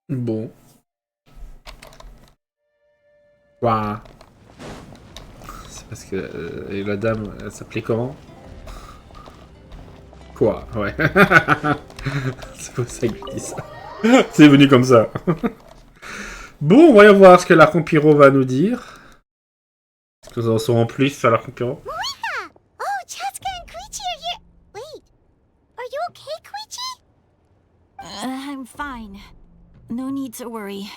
Bon. Quoi? C'est parce que et la dame, elle s'appelait comment? Quoi? Ouais. C'est pour ça que je dis ça. C'est venu comme ça. Bon, voyons voir ce que la compiro va nous dire. Est-ce que nous en saurons plus sur la compiro? Mavuika! Oh, Chasca and Chuychu are here. Wait, are you okay, Chuychu? I'm fine. No need to worry.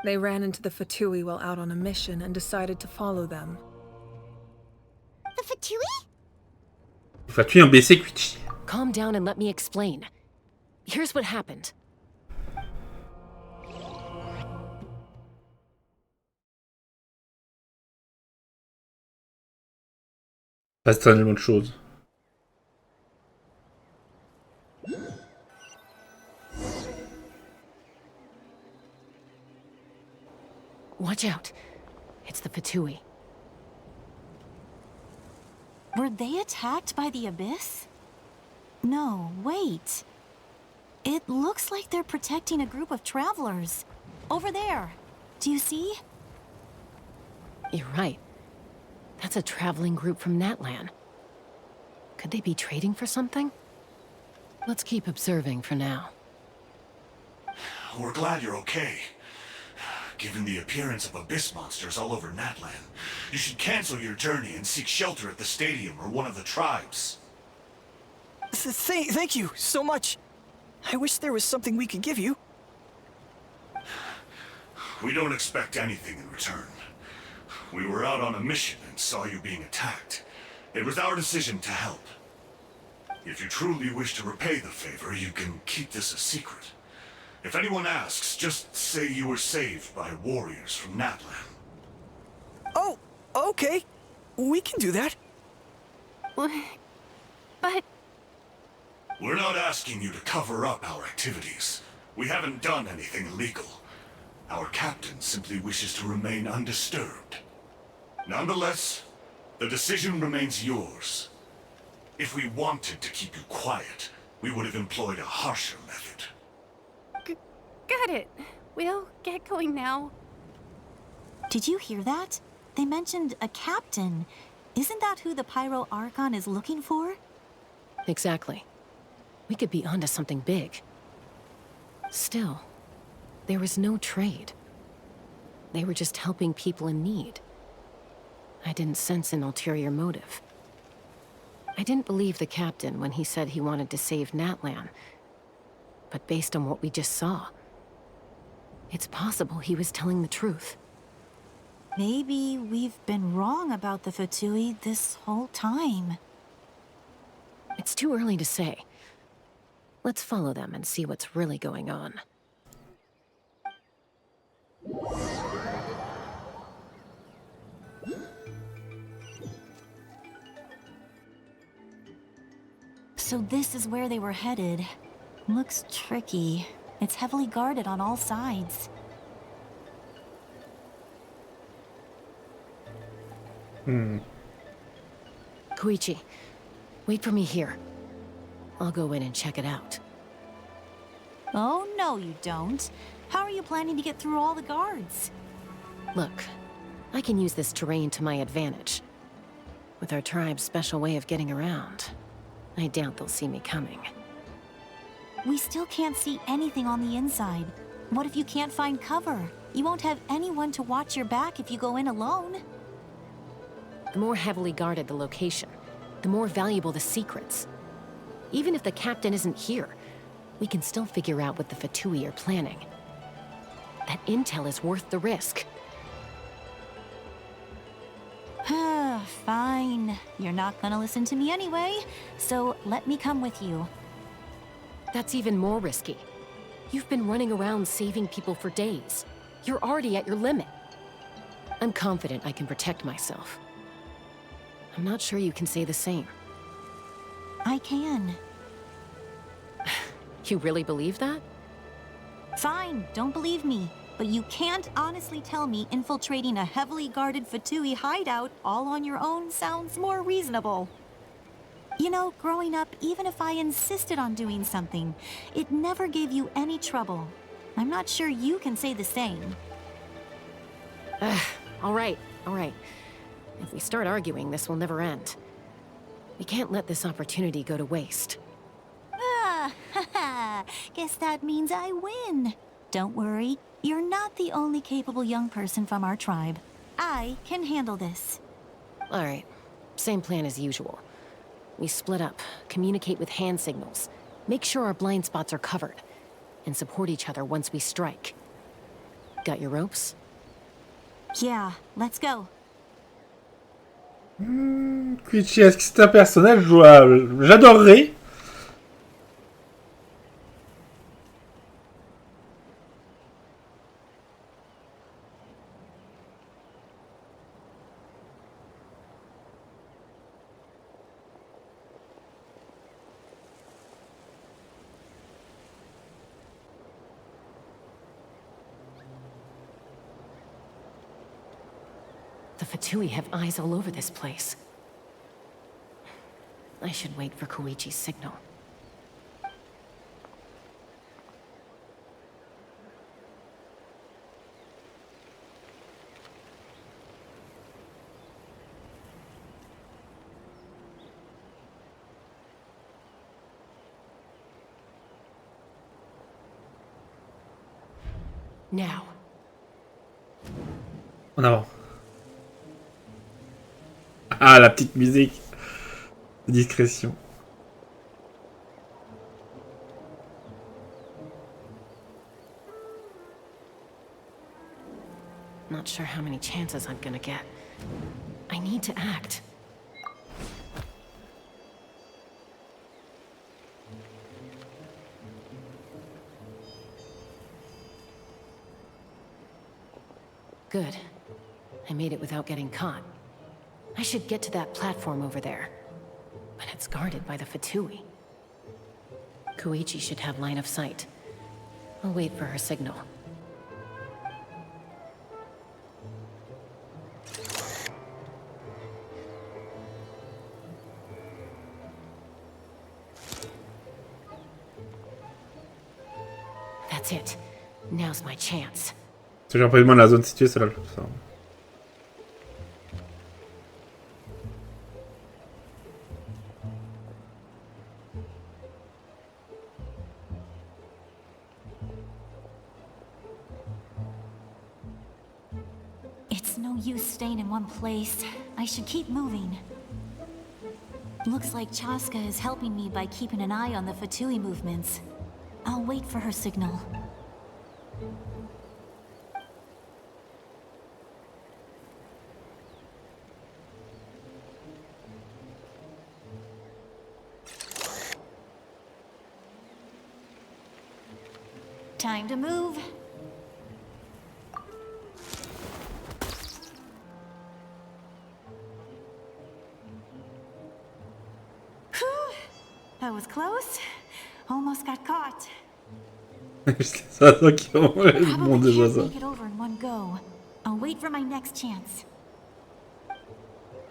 They ran into the Fatui while out on a mission and decided to follow them. The Fatui? Fatui un BC Quichi. Calm down and let me explain. Here's what happened. Pas tellement de choses. Watch out. It's the Fatui. Were they attacked by the Abyss? No, wait. It looks like they're protecting a group of travelers. Over there. Do you see? You're right. That's a traveling group from Natlan. Could they be trading for something? Let's keep observing for now. We're glad you're okay. Given the appearance of abyss monsters all over Natlan, you should cancel your journey and seek shelter at the stadium or one of the tribes. Thank you so much. I wish there was something we could give you. We don't expect anything in return. We were out on a mission and saw you being attacked. It was our decision to help. If you truly wish to repay the favor, you can keep this a secret. If anyone asks, just say you were saved by warriors from Natlan. Oh, okay. We can do that. But... We're not asking you to cover up our activities. We haven't done anything illegal. Our captain simply wishes to remain undisturbed. Nonetheless, the decision remains yours. If we wanted to keep you quiet, we would have employed a harsher method. Got it. We'll get going now. Did you hear that? They mentioned a captain. Isn't that who the Pyro Archon is looking for? Exactly. We could be onto something big. Still, there was no trade. They were just helping people in need. I didn't sense an ulterior motive. I didn't believe the captain when he said he wanted to save Natlan. But based on what we just saw, it's possible he was telling the truth. Maybe we've been wrong about the Fatui this whole time. It's too early to say. Let's follow them and see what's really going on. So this is where they were headed. Looks tricky. It's heavily guarded on all sides. Koichi, wait for me here. I'll go in and check it out. Oh, no you don't. How are you planning to get through all the guards? Look, I can use this terrain to my advantage. With our tribe's special way of getting around, I doubt they'll see me coming. We still can't see anything on the inside. What if you can't find cover? You won't have anyone to watch your back if you go in alone. The more heavily guarded the location, the more valuable the secrets. Even if the captain isn't here, we can still figure out what the Fatui are planning. That intel is worth the risk. Fine. You're not gonna listen to me anyway, so let me come with you. That's even more risky. You've been running around saving people for days. You're already at your limit. I'm confident I can protect myself. I'm not sure you can say the same. I can. You really believe that? Fine, don't believe me. But you can't honestly tell me infiltrating a heavily guarded Fatui hideout all on your own sounds more reasonable. You know, growing up, even if I insisted on doing something, it never gave you any trouble. I'm not sure you can say the same. All right, all right. If we start arguing, this will never end. We can't let this opportunity go to waste. Ah, haha. Guess that means I win. Don't worry, you're not the only capable young person from our tribe. I can handle this. All right, same plan as usual. We split up, communicate with hand signals, make sure our blind spots are covered, and support each other once we strike. Got your ropes? Yeah, let's go. Chuychu, est-ce que c'est un personnage jouable? J'adorerais. The Fatui have eyes all over this place. I should wait for Koichi's signal. Now. En avant. Ah, la petite musique. Discrétion. Not sure how many chances I'm gonna get. I need to act. Good. I made it without getting caught. I should get to that platform over there. But it's guarded by the Fatui. Koichi should have line of sight. I'll wait for her signal. That's it. Now's my chance. Si j'ai pas la zone située, c'est là. Ça. It's no use staying in one place. I should keep moving. Looks like Chasca is helping me by keeping an eye on the Fatui movements. I'll wait for her signal. Time to move. Whew. That was close. Almost got caught. C'est ça qui enlève le monde Probably déjà can't ça. make it over in one go. I'll wait for my next chance.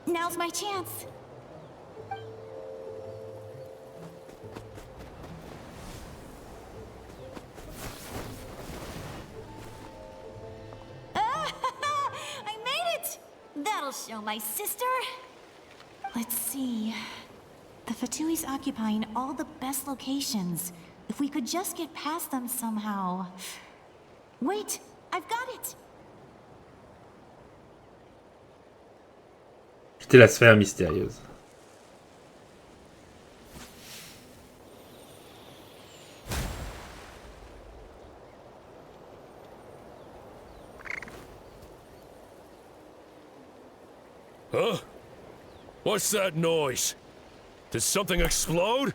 Now's my chance. I made it! That'll show my sister. Let's see. The Fatui's occupying all the best locations. If we could just get past them somehow. Wait, I've got it! C'était la sphère mystérieuse. Huh? What's that noise? Did something explode?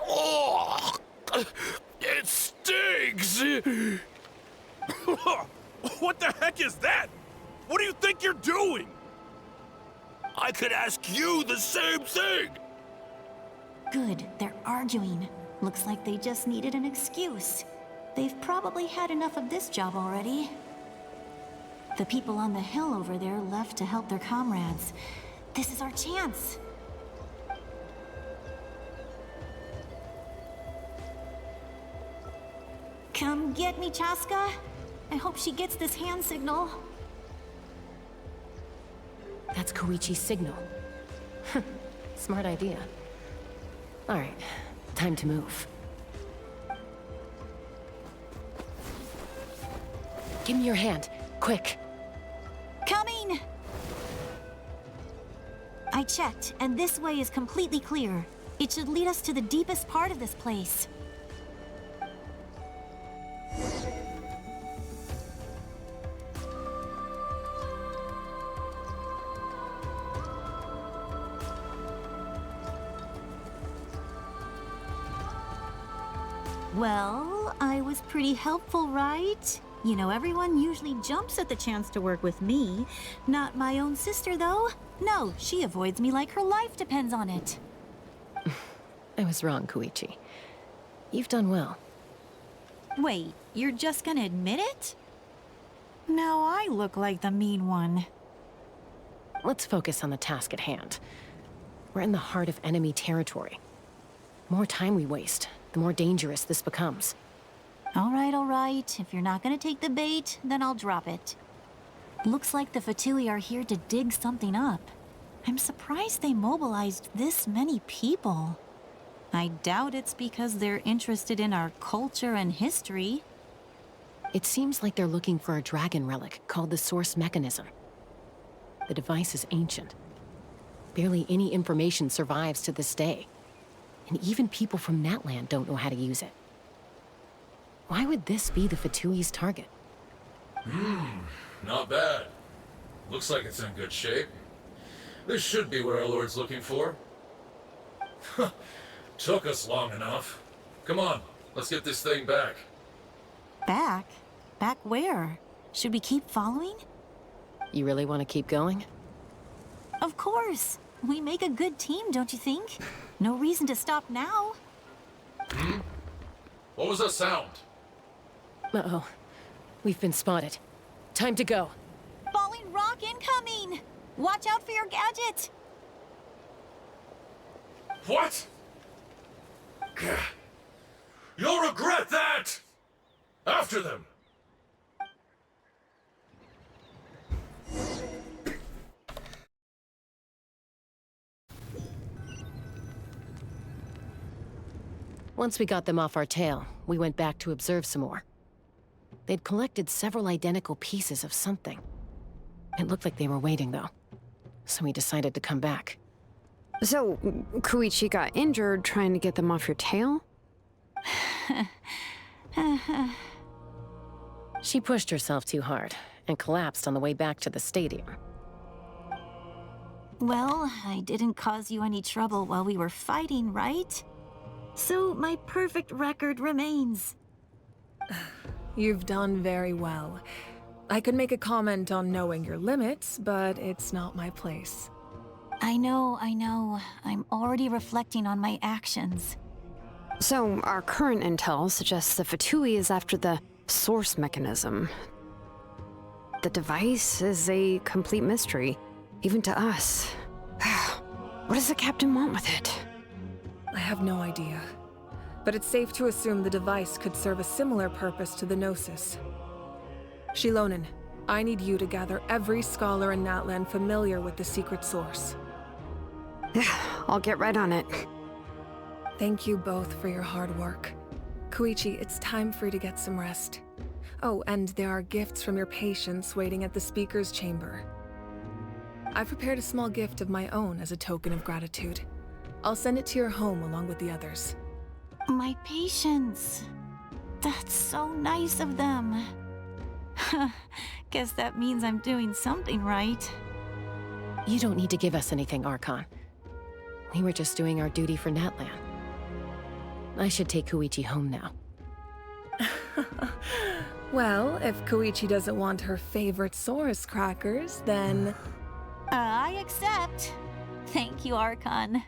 Oh, it stinks! What the heck is that? What do you think you're doing? I could ask you the same thing! Good, they're arguing. Looks like they just needed an excuse. They've probably had enough of this job already. The people on the hill over there left to help their comrades. This is our chance. Come get me, Chasca. I hope she gets this hand signal. That's Koichi's signal. Smart idea. Alright, time to move. Give me your hand, quick. Coming! I checked, and this way is completely clear. It should lead us to the deepest part of this place. Well, I was pretty helpful, right? You know, everyone usually jumps at the chance to work with me. Not my own sister, though. No, she avoids me like her life depends on it. I was wrong, Koichi. You've done well. Wait, you're just gonna admit it? Now I look like the mean one. Let's focus on the task at hand. We're in the heart of enemy territory. More time we waste, the more dangerous this becomes. All right. If you're not gonna take the bait, then I'll drop it. Looks like the Fatui are here to dig something up. I'm surprised they mobilized this many people. I doubt it's because they're interested in our culture and history. It seems like they're looking for a dragon relic called the Source Mechanism. The device is ancient. Barely any information survives to this day. And even people from Natland don't know how to use it. Why would this be the Fatui's target? Not bad. Looks like it's in good shape. This should be what our Lord's looking for. Took us long enough. Come on, let's get this thing back. Back? Back where? Should we keep following? You really want to keep going? Of course. We make a good team, don't you think? No reason to stop now. What was that sound? Uh-oh. We've been spotted. Time to go. Falling rock incoming! Watch out for your gadget! What? You'll regret that! After them! Once we got them off our tail, we went back to observe some more. They'd collected several identical pieces of something. It looked like they were waiting, though. So we decided to come back. So, Koichi got injured trying to get them off your tail? She pushed herself too hard and collapsed on the way back to the stadium. Well, I didn't cause you any trouble while we were fighting, right? So my perfect record remains. You've done very well. I could make a comment on knowing your limits, but it's not my place. I know. I'm already reflecting on my actions. So, our current intel suggests the Fatui is after the source mechanism. The device is a complete mystery, even to us. What does the captain want with it? I have no idea. But it's safe to assume the device could serve a similar purpose to the Gnosis. Shilonen, I need you to gather every scholar in Natland familiar with the secret source. I'll get right on it. Thank you both for your hard work. Koichi, it's time for you to get some rest. Oh, and there are gifts from your patients waiting at the speaker's chamber. I've prepared a small gift of my own as a token of gratitude. I'll send it to your home along with the others. My patience. That's so nice of them. Guess that means I'm doing something right. You don't need to give us anything, Archon. We were just doing our duty for Natland. I should take Koichi home now. Well, if Koichi doesn't want her favorite Saurus crackers, then... I accept. Thank you, Archon.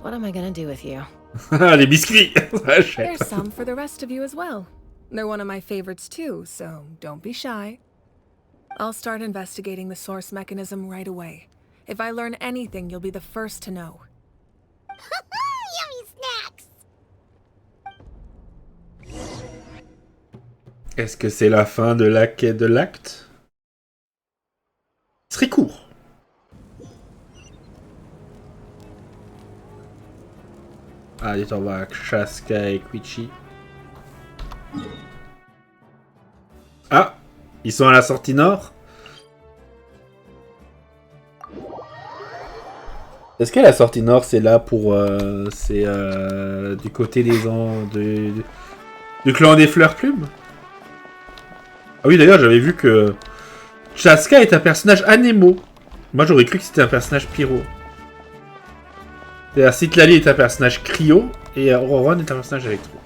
What am I gonna do with you? Les biscuits. There's some for the rest of you as well. They're one of my favorites too, so don't be shy. I'll start investigating the source mechanism right away. If I learn anything, you'll be the first to know. Yummy snacks! Est-ce que c'est la fin de la quête de l'acte? Ce serait court. Allez, on va avec Chasca et Chuychu. Ah, ils sont à la sortie nord. Est-ce que la sortie nord, c'est là pour... c'est du côté des du clan des fleurs plumes? Ah oui, d'ailleurs, j'avais vu que Chasca est un personnage anémo. Moi, j'aurais cru que c'était un personnage pyro. C'est-à-dire, Citlali est un personnage cryo et Auron est un personnage électro.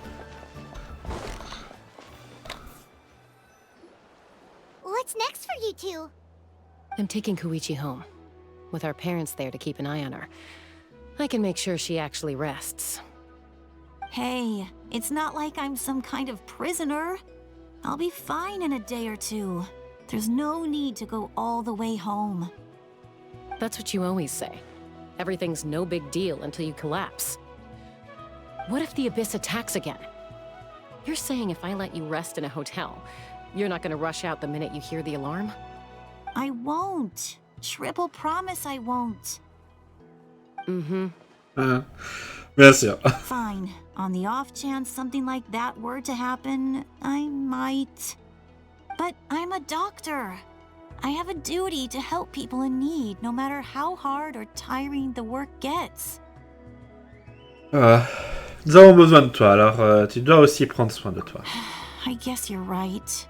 What's next for you two? I'm taking Koichi home. With our parents there to keep an eye on her. I can make sure she actually rests. Hey, it's not like I'm some kind of prisoner. I'll be fine in a day or two. There's no need to go all the way home. That's what you always say. Everything's no big deal until you collapse. What if the Abyss attacks again? You're saying if I let you rest in a hotel, you're not gonna rush out the minute you hear the alarm? I won't. Triple promise I won't. Mm-hmm. Bien sûr. Fine. On the off chance something like that were to happen, I might. But I'm a doctor. I have a duty to help people in need, no matter how hard or tiring the work gets. Nous avons besoin de toi, alors tu dois aussi prendre soin de toi. I guess you're right.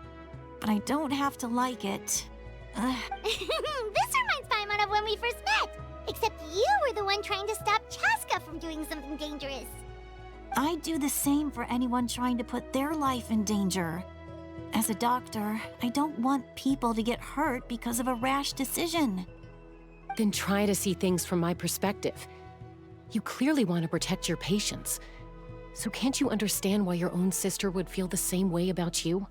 But I don't have to like it. This reminds Paimon of when we first met. Except you were the one trying to stop Chasca from doing something dangerous. I'd do the same for anyone trying to put their life in danger. As a doctor, I don't want people to get hurt because of a rash decision. Then try to see things from my perspective. You clearly want to protect your patients. So can't you understand why your own sister would feel the same way about you?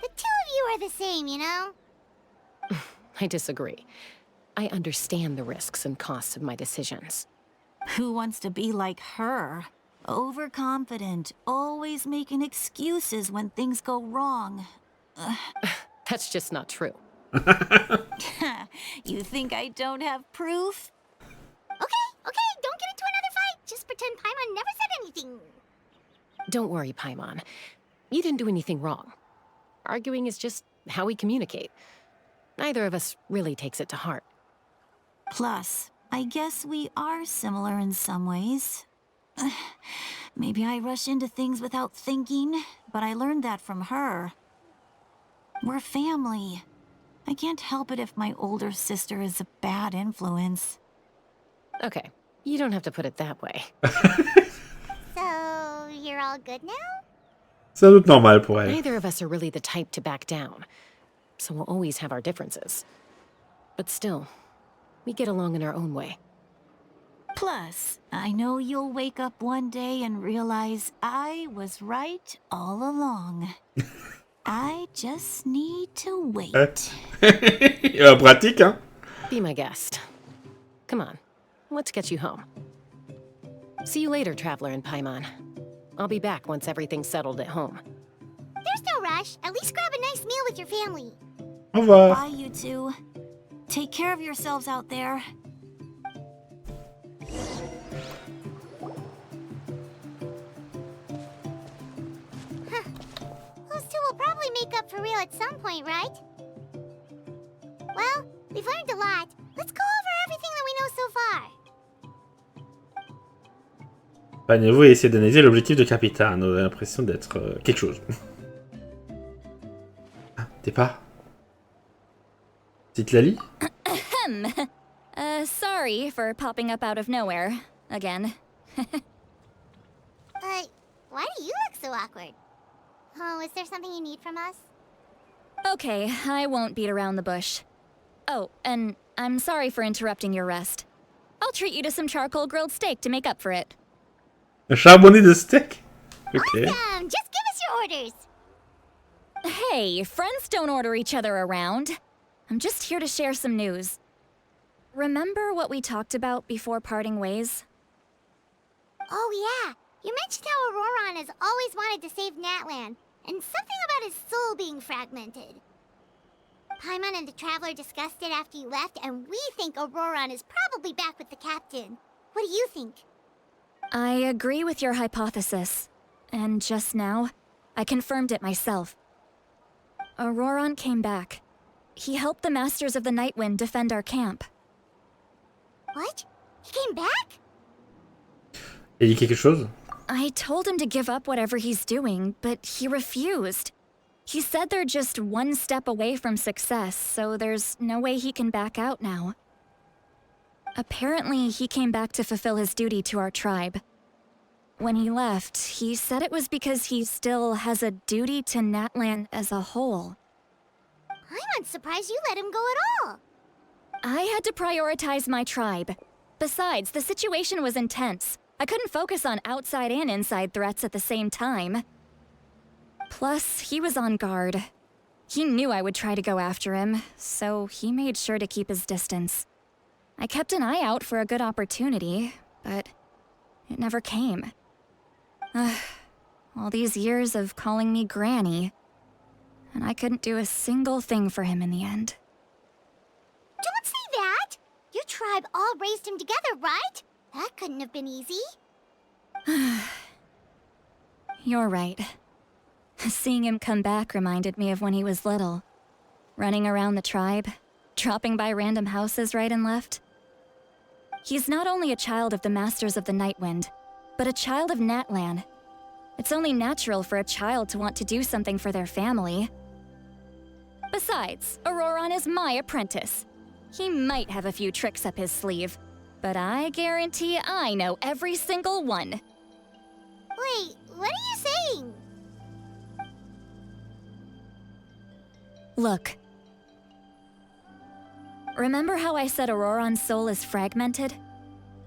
The two of you are the same, you know? I disagree. I understand the risks and costs of my decisions. Who wants to be like her? Overconfident, always making excuses when things go wrong. That's just not true. You think I don't have proof? Okay, don't get into another fight. Just pretend Paimon never said anything. Don't worry, Paimon. You didn't do anything wrong. Arguing is just how we communicate. Neither of us really takes it to heart. Plus, I guess we are similar in some ways. Maybe I rush into things without thinking, but I learned that from her. We're family. I can't help it if my older sister is a bad influence. Okay, you don't have to put it that way. So, you're all good now? C'est un doute normal pour elle. Neither of us are really the type to back down, so we'll always have our differences. But still, we get along in our own way. Plus, I know you'll wake up one day and realize I was right all along. I just need to wait. Pratique, hein? Be my guest. Come on, let's get you home. See you later, Traveler and Paimon. I'll be back once everything's settled at home. There's no rush. At least grab a nice meal with your family. Au revoir. Bye, you two. Take care of yourselves out there. Those two will probably make up for real at some point, right? Well, we've learned a lot. Let's go over everything that we know so far. Bagnez-vous et essayez d'analyser l'objectif de Capitaine. On a l'impression d'être quelque chose. Ah, t'es pas... Citlali? Sorry for popping up out of nowhere. Again. Why do you look so awkward? Oh, is there something you need from us? Okay, I won't beat around the bush. Oh, and I'm sorry for interrupting your rest. I'll treat you to some charcoal grilled steak to make up for it. Un charbonné de steak? Okay. Awesome! Just give us your orders! Hey, friends don't order each other around. I'm just here to share some news. Remember what we talked about before parting ways? Oh yeah, you mentioned how Auroron has always wanted to save Natlan, and something about his soul being fragmented. Paimon and the Traveler discussed it after you left, and we think Auroron is probably back with the captain. What do you think? I agree with your hypothesis. And just now, I confirmed it myself. Auroron came back. He helped the Masters of the Nightwind defend our camp. What? He came back? Il dit quelque chose? I told him to give up whatever he's doing, but he refused. He said they're just one step away from success, so there's no way he can back out now. Apparently, he came back to fulfill his duty to our tribe. When he left, he said it was because he still has a duty to Natlan as a whole. I'm unsurprised you let him go at all. I had to prioritize my tribe. Besides, the situation was intense. I couldn't focus on outside and inside threats at the same time. Plus, he was on guard. He knew I would try to go after him, so he made sure to keep his distance. I kept an eye out for a good opportunity, but it never came. All these years of calling me Granny, and I couldn't do a single thing for him in the end. Don't say that! Your tribe all raised him together, right? That couldn't have been easy. You're right. Seeing him come back reminded me of when he was little. Running around the tribe, dropping by random houses right and left. He's not only a child of the Masters of the Nightwind, but a child of Natlan. It's only natural for a child to want to do something for their family. Besides, Auroron is my apprentice. He might have a few tricks up his sleeve, but I guarantee I know every single one. Wait, what are you saying? Look. Remember how I said Auroron's soul is fragmented?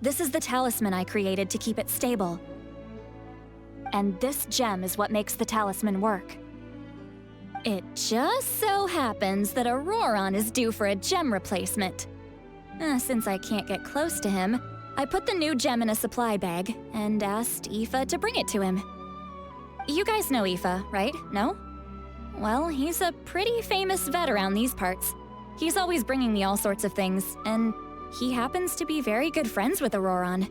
This is the talisman I created to keep it stable. And this gem is what makes the talisman work. It just so happens that Auroron is due for a gem replacement. Since I can't get close to him, I put the new gem in a supply bag and asked Aoife to bring it to him. You guys know Aoife, right? No? Well, he's a pretty famous vet around these parts. He's always bringing me all sorts of things, and he happens to be very good friends with Auroron.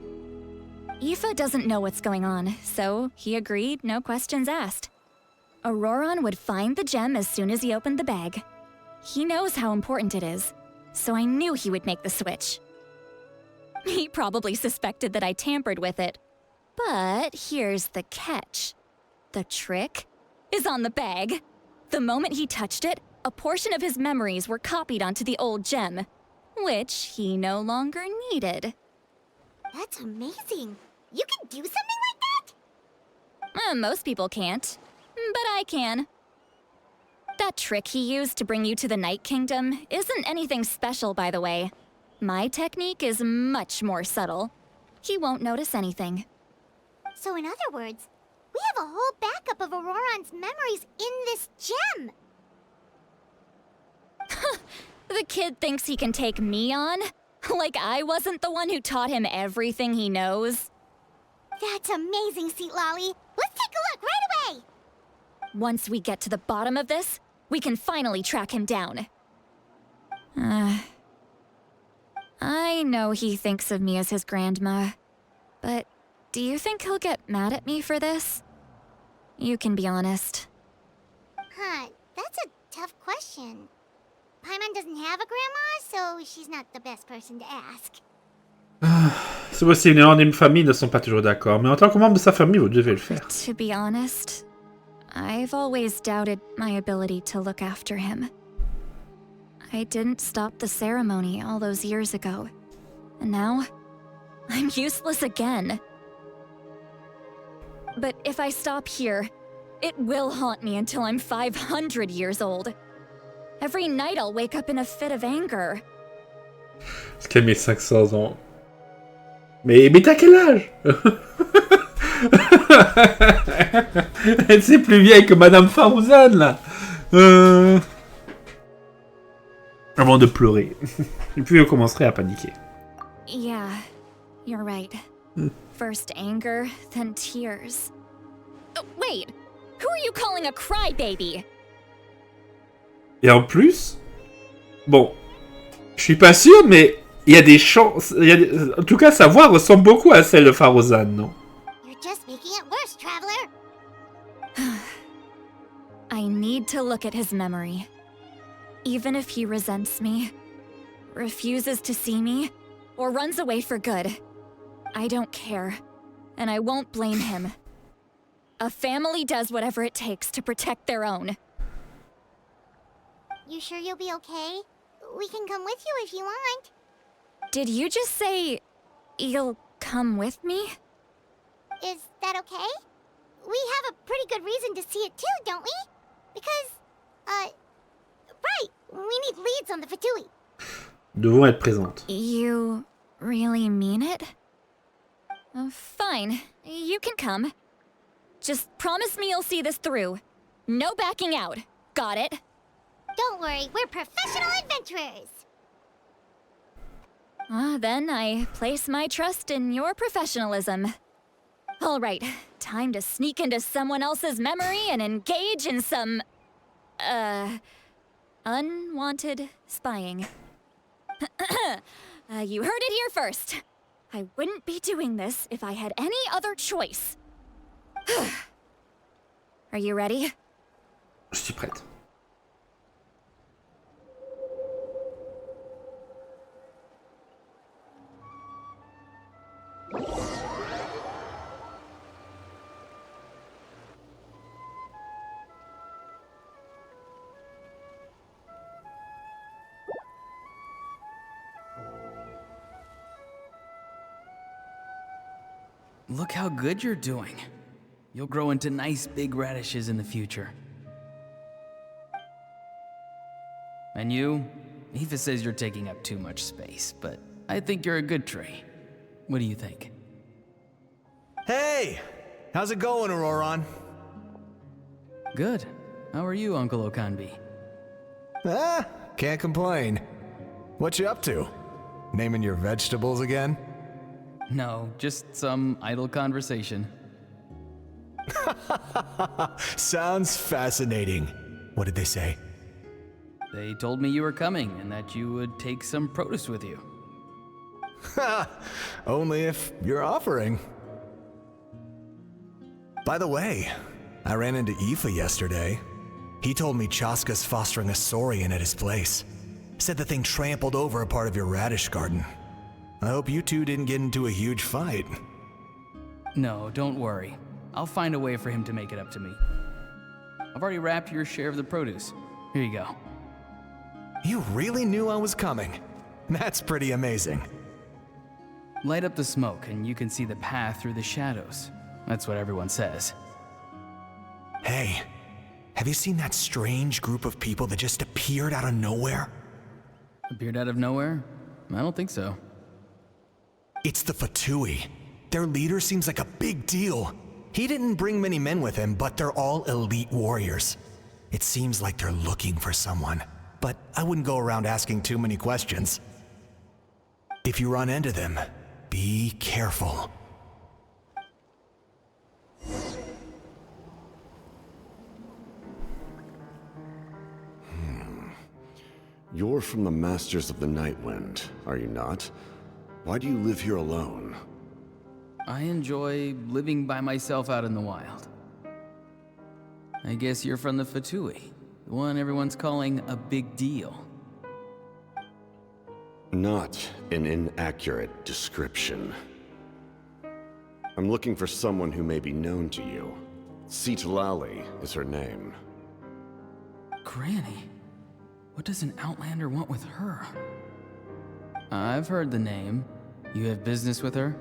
Aoife doesn't know what's going on, so he agreed, no questions asked. Auroron would find the gem as soon as he opened the bag. He knows how important it is, so I knew he would make the switch. He probably suspected that I tampered with it. But here's the catch. The trick is on the bag. The moment he touched it, a portion of his memories were copied onto the old gem, which he no longer needed. That's amazing. You can do something like that? Most people can't, but I can. That trick he used to bring you to the Night Kingdom isn't anything special, by the way. My technique is much more subtle. He won't notice anything. So in other words, we have a whole backup of Auroron's memories in this gem. The kid thinks he can take me on? Like I wasn't the one who taught him everything he knows? That's amazing, Seat Lolly. Let's take a look right away. Once we get to the bottom of this, we can finally track him down. I know he thinks of me as his grandma, but do you think he'll get mad at me for this? You can be honest. That's a tough question. Paimon doesn't have a grandma, so she's not the best person to ask. C'est possible, les membres d'une famille ne sont pas toujours d'accord, mais en tant que membre de sa famille, vous devez le faire. To be honest, I've always doubted my ability to look after him. I didn't stop the ceremony all those years ago, and now I'm useless again. But if I stop here, it will haunt me until I'm 500 years old. Every night I'll wake up in a fit of anger. Parce qu'elle met 500 ans. Mais t'as quel âge? C'est plus vieille que Madame Farouzan, là. Avant de pleurer. Et puis elle commencerait à paniquer. Yeah, you're right. First anger, then tears. Wait! Who are you calling a crybaby? Et en plus, bon, je suis pas sûr, mais il y a des chances. En tout cas, sa voix ressemble beaucoup à celle de Farozan, non? You're just making it worse, traveler. I need to look at his memory. Even if he resents me, refuses to see me, or runs away for good, I don't care, and I won't blame him. A family does whatever it takes to protect their own. You sure you'll be okay? We can come with you if you want. Did you just say you'll come with me? Is that okay? We have a pretty good reason to see it too, don't we? Because, right, we need leads on the Fatui. Devons être présentes. You really mean it? Fine, you can come. Just promise me you'll see this through. No backing out. Got it? Don't worry, we're professional adventurers. Then I place my trust in your professionalism. All right, time to sneak into someone else's memory and engage in some, unwanted spying. You heard it here first. I wouldn't be doing this if I had any other choice. Are you ready? Je suis prête. Look how good you're doing. You'll grow into nice big radishes in the future. And you? Aoife says you're taking up too much space, but I think you're a good tree. What do you think? Hey! How's it going, Auroron? Good. How are you, Uncle Okanbi? Can't complain. What you up to? Naming your vegetables again? No, just some idle conversation. Sounds fascinating. What did they say? They told me you were coming and that you would take some produce with you. Ha! Only if you're offering. By the way, I ran into Aoife yesterday. He told me Chasca's fostering a saurian at his place. Said the thing trampled over a part of your radish garden. I hope you two didn't get into a huge fight. No, don't worry. I'll find a way for him to make it up to me. I've already wrapped your share of the produce. Here you go. You really knew I was coming. That's pretty amazing. Light up the smoke and you can see the path through the shadows. That's what everyone says. Hey, have you seen that strange group of people that just appeared out of nowhere? Appeared out of nowhere? I don't think so. It's the Fatui. Their leader seems like a big deal. He didn't bring many men with him, but they're all elite warriors. It seems like they're looking for someone, but I wouldn't go around asking too many questions. If you run into them, be careful. You're from the Masters of the Nightwind, are you not? Why do you live here alone? I enjoy living by myself out in the wild. I guess you're from the Fatui, the one everyone's calling a big deal. Not an inaccurate description. I'm looking for someone who may be known to you. Citlali is her name. Granny? What does an Outlander want with her? I've heard the name. You have business with her?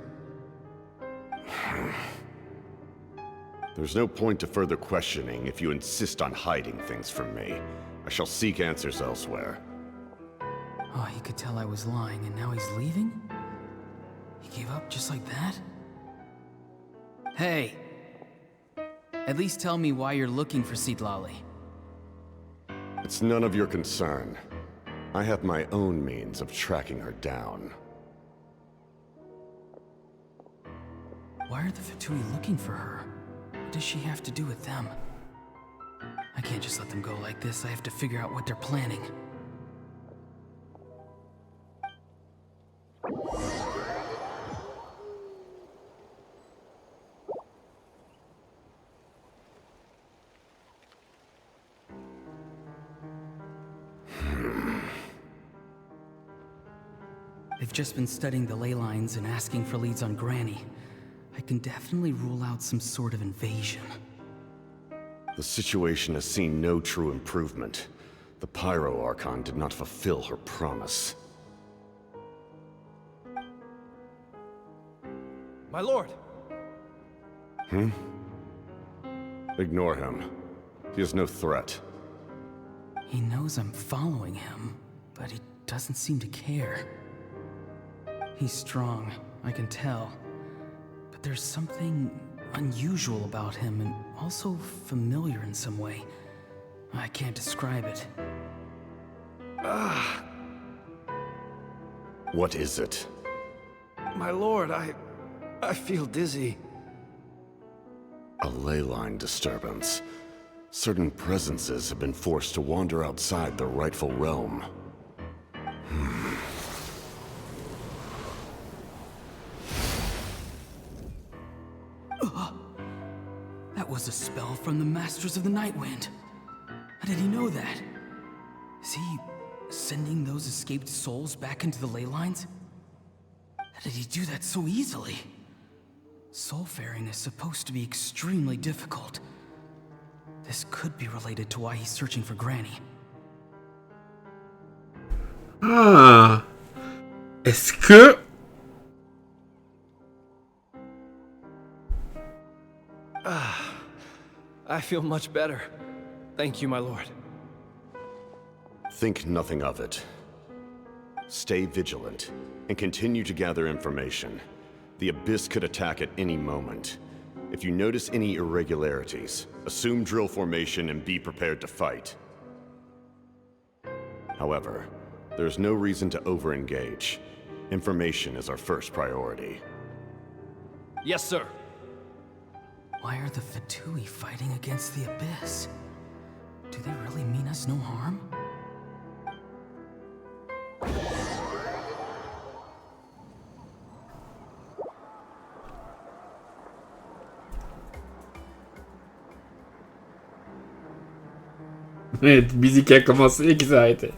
There's no point to further questioning if you insist on hiding things from me. I shall seek answers elsewhere. Oh, he could tell I was lying and now he's leaving? He gave up just like that? Hey! At least tell me why you're looking for Citlali. It's none of your concern. I have my own means of tracking her down. Why are the Fatui looking for her? What does she have to do with them? I can't just let them go like this. I have to figure out what they're planning. They've just been studying the ley lines and asking for leads on Granny. I can definitely rule out some sort of invasion. The situation has seen no true improvement. The Pyro Archon did not fulfill her promise. My lord! Ignore him. He is no threat. He knows I'm following him, but he doesn't seem to care. He's strong, I can tell. But there's something unusual about him and also familiar in some way. I can't describe it. What is it? My lord, I feel dizzy. A ley line disturbance. Certain presences have been forced to wander outside their rightful realm. That was a spell from the Masters of the Nightwind. How did he know that? Is he sending those escaped souls back into the ley lines? How did he do that so easily? Soulfaring is supposed to be extremely difficult. This could be related to why he's searching for Granny. Ah. Est-ce que... I feel much better. Thank you, my lord. Think nothing of it. Stay vigilant, and continue to gather information. The Abyss could attack at any moment. If you notice any irregularities, assume drill formation and be prepared to fight. However, there's no reason to over-engage. Information is our first priority. Yes, sir. Why are the Fatui fighting against the Abyss? Do they really mean us no harm? Busy qui a commencé et qui s'est arrêté.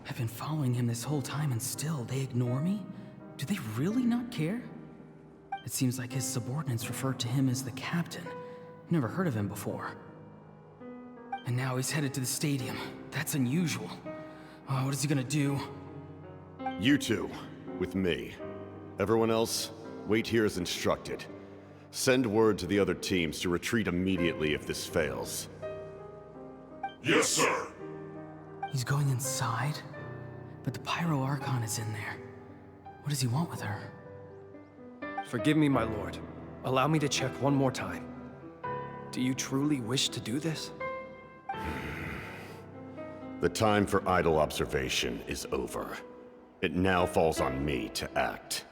I've been following him this whole time and still they ignore me? Do they really not care? It seems like his subordinates refer to him as the captain. Never heard of him before. And now he's headed to the stadium. That's unusual. Oh, what is he gonna do? You two, with me. Everyone else, wait here as instructed. Send word to the other teams to retreat immediately if this fails. Yes, sir. He's going inside? But the Pyro Archon is in there. What does he want with her? Forgive me, my lord. Allow me to check one more time. Do you truly wish to do this? The time for idle observation is over. It now falls on me to act.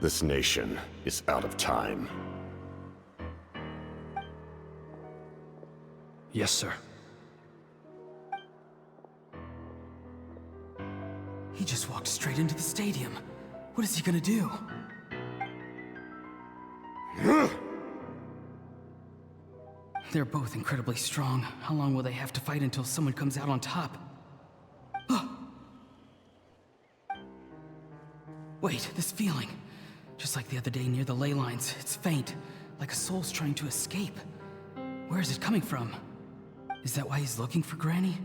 This nation is out of time. Yes, sir. He just walked straight into the stadium. What is he gonna do? They're both incredibly strong. How long will they have to fight until someone comes out on top? Wait, this feeling. Just like the other day near the ley lines, it's faint, like a soul's trying to escape. Where is it coming from? Is that why he's looking for Granny?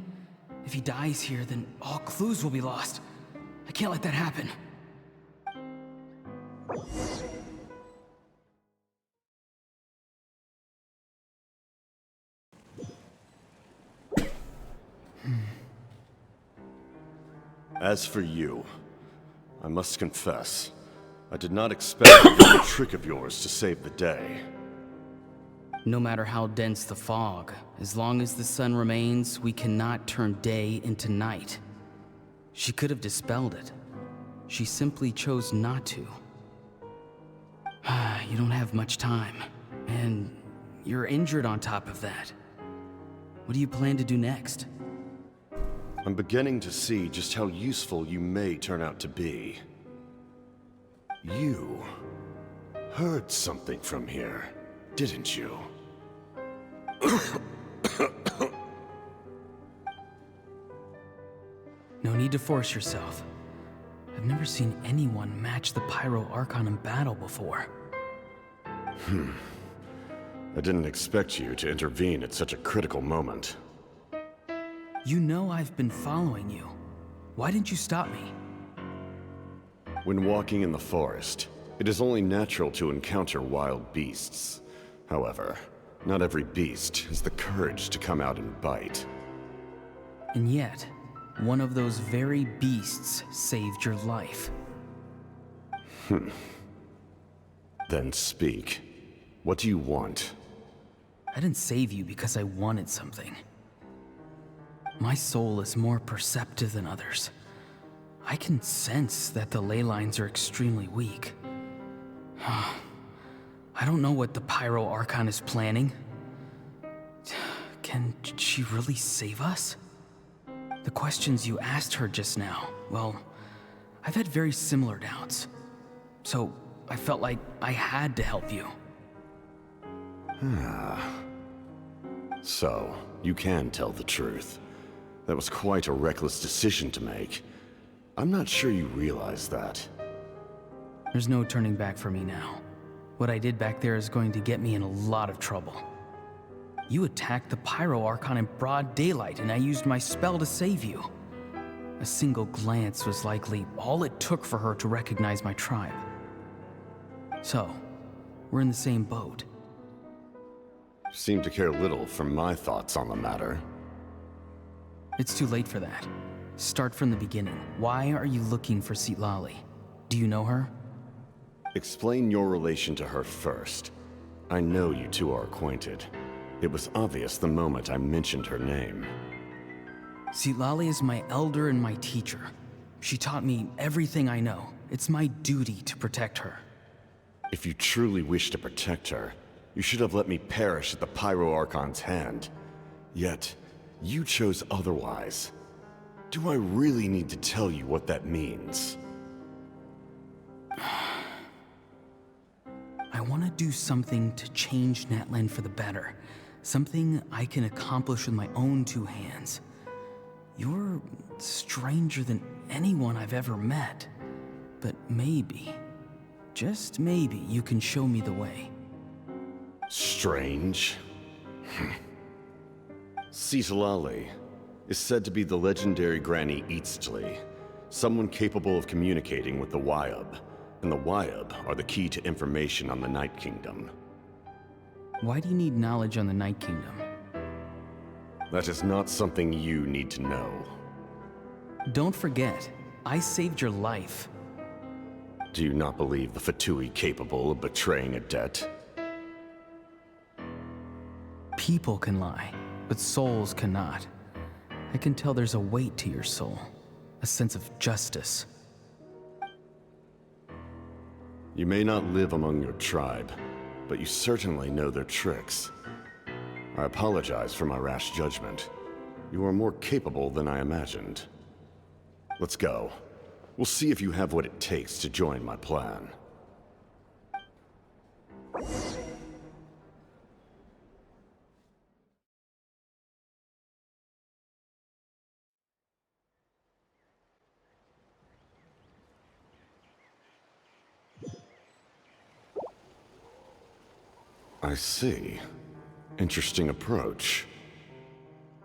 If he dies here, then all clues will be lost. I can't let that happen. As for you, I must confess, I did not expect a trick of yours to save the day. No matter how dense the fog, as long as the sun remains, we cannot turn day into night. She could have dispelled it. She simply chose not to. you don't have much time. And you're injured on top of that. What do you plan to do next? I'm beginning to see just how useful you may turn out to be. You heard something from here, didn't you? No need to force yourself. I've never seen anyone match the Pyro Archon in battle before. I didn't expect you to intervene at such a critical moment. You know I've been following you. Why didn't you stop me? When walking in the forest, it is only natural to encounter wild beasts. However, not every beast has the courage to come out and bite. And yet, one of those very beasts saved your life. Then speak. What do you want? I didn't save you because I wanted something. My soul is more perceptive than others. I can sense that the ley lines are extremely weak. I don't know what the Pyro Archon is planning. Can she really save us? The questions you asked her just now, well, I've had very similar doubts. So I felt like I had to help you. So, you can tell the truth. That was quite a reckless decision to make. I'm not sure you realize that. There's no turning back for me now. What I did back there is going to get me in a lot of trouble. You attacked the Pyro Archon in broad daylight, and I used my spell to save you. A single glance was likely all it took for her to recognize my tribe. So, we're in the same boat. Seem to care little for my thoughts on the matter. It's too late for that. Start from the beginning. Why are you looking for Citlali? Do you know her? Explain your relation to her first. I know you two are acquainted. It was obvious the moment I mentioned her name. Citlali is my elder and my teacher. She taught me everything I know. It's my duty to protect her. If you truly wish to protect her, you should have let me perish at the Pyro Archon's hand. Yet, you chose otherwise. Do I really need to tell you what that means? I want to do something to change Natlan for the better. Something I can accomplish with my own two hands. You're stranger than anyone I've ever met. But maybe, just maybe, you can show me the way. Strange? Citlali is said to be the legendary Granny Eastli, someone capable of communicating with the Wyub, and the Wyub are the key to information on the Night Kingdom. Why do you need knowledge on the Night Kingdom? That is not something you need to know. Don't forget, I saved your life. Do you not believe the Fatui capable of betraying a debt? People can lie, but souls cannot. I can tell there's a weight to your soul, a sense of justice. You may not live among your tribe, but you certainly know their tricks. I apologize for my rash judgment. You are more capable than I imagined. Let's go. We'll see if you have what it takes to join my plan. I see. Interesting approach.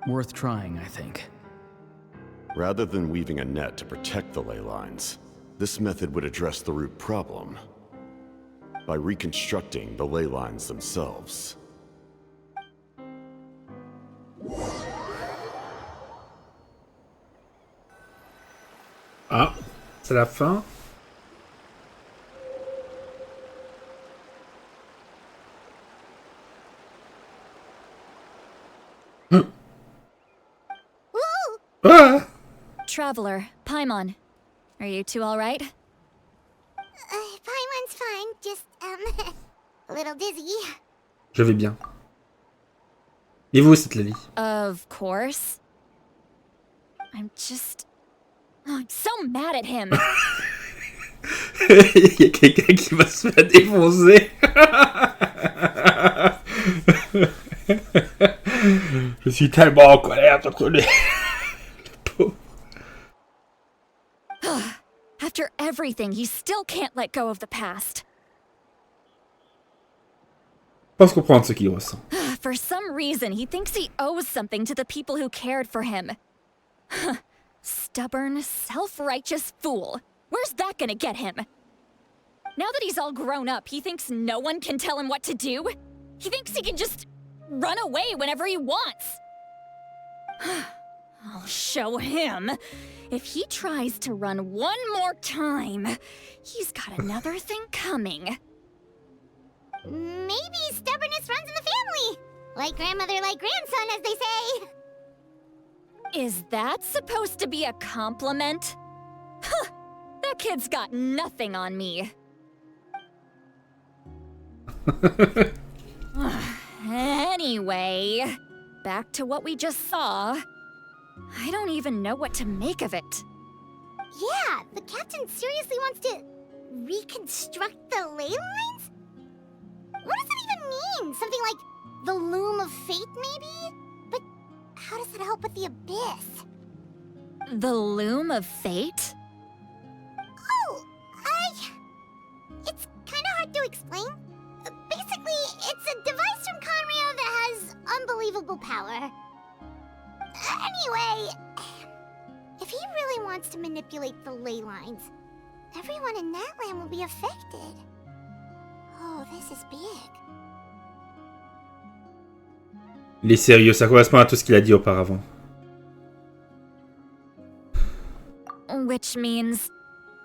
Worth trying, I think. Rather than weaving a net to protect the ley lines, this method would address the root problem by reconstructing the ley lines themselves. Ah, c'est la fin. Ah! Traveler, Paimon. Are you two alright? Paimon's fine, just, Little dizzy. Je vais bien. Et vous, cette Lily? Of course. I'm just... Oh, I'm so mad at him. Il y a quelqu'un qui va se faire défoncer. Je suis tellement en colère contre lui. After everything, he still can't let go of the past. Je pense comprendre ce qu'il ressent. For some reason, he thinks he owes something to the people who cared for him. Stubborn, self-righteous fool. Where's that gonna get him? Now that he's all grown up, he thinks no one can tell him what to do? He thinks he can just run away whenever he wants. I'll show him. If he tries to run one more time, he's got another thing coming. Maybe stubbornness runs in the family. Like grandmother, like grandson, as they say. Is that supposed to be a compliment? Huh, that kid's got nothing on me. Anyway, back to what we just saw. I don't even know what to make of it. Yeah, the captain seriously wants to reconstruct the ley lines? What does that even mean? Something like the loom of fate, maybe? But how does that help with the abyss? The loom of fate? Oh, it's kind of hard to explain. Basically, it's a device from Conrio that has unbelievable power. Anyway, if he really wants to manipulate the ley lines, everyone in that land will be affected. Oh, this is big. Il est sérieux, ça correspond à tout ce qu'il a dit auparavant. Which means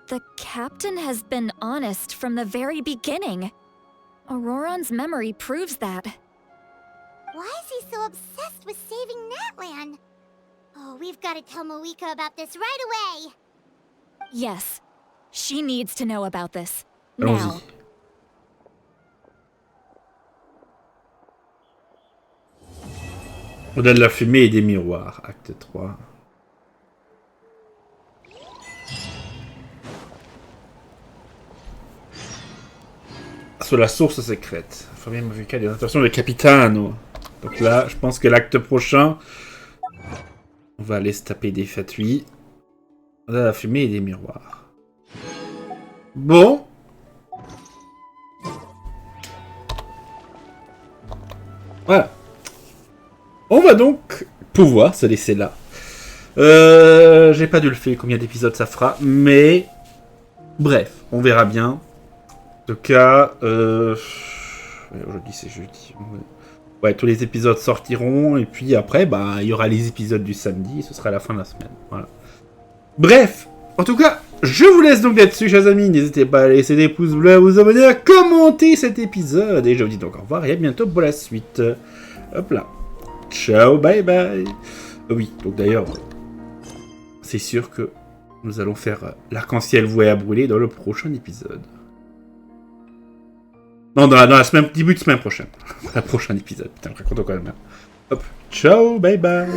the captain has been honest from the very beginning. Auroran's memory proves that. Why is he so obsessed with saving Natlan? Oh, we've got to tell Mavuika about this right away. Yes, she needs to know about this. Allons-y. Now. Au-delà de la fumée et des miroirs, acte 3. Sur la source secrète. Fabien Mavuika, des intentions de Capitano. Donc là, je pense que l'acte prochain, on va aller se taper des fatui. Au-delà de la fumée et des miroirs. Bon. Voilà. On va donc pouvoir se laisser là. J'ai pas dû le faire combien d'épisodes ça fera, mais bref, on verra bien. En tout cas, aujourd'hui c'est jeudi. Ouais, tous les épisodes sortiront et puis après, bah, il y aura les épisodes du samedi et ce sera la fin de la semaine. Voilà. Bref, en tout cas, je vous laisse donc là-dessus, chers amis. N'hésitez pas à laisser des pouces bleus, à vous abonner, à commenter cet épisode et je vous dis donc au revoir et à bientôt pour la suite. Hop là. Ciao, bye bye. Oui, donc d'ailleurs, c'est sûr que nous allons faire l'arc-en-ciel voué à brûler dans le prochain épisode. Non, dans la semaine, début de semaine prochaine. Le prochain épisode. Putain, je raconte encore le même. Hop, ciao, bye bye.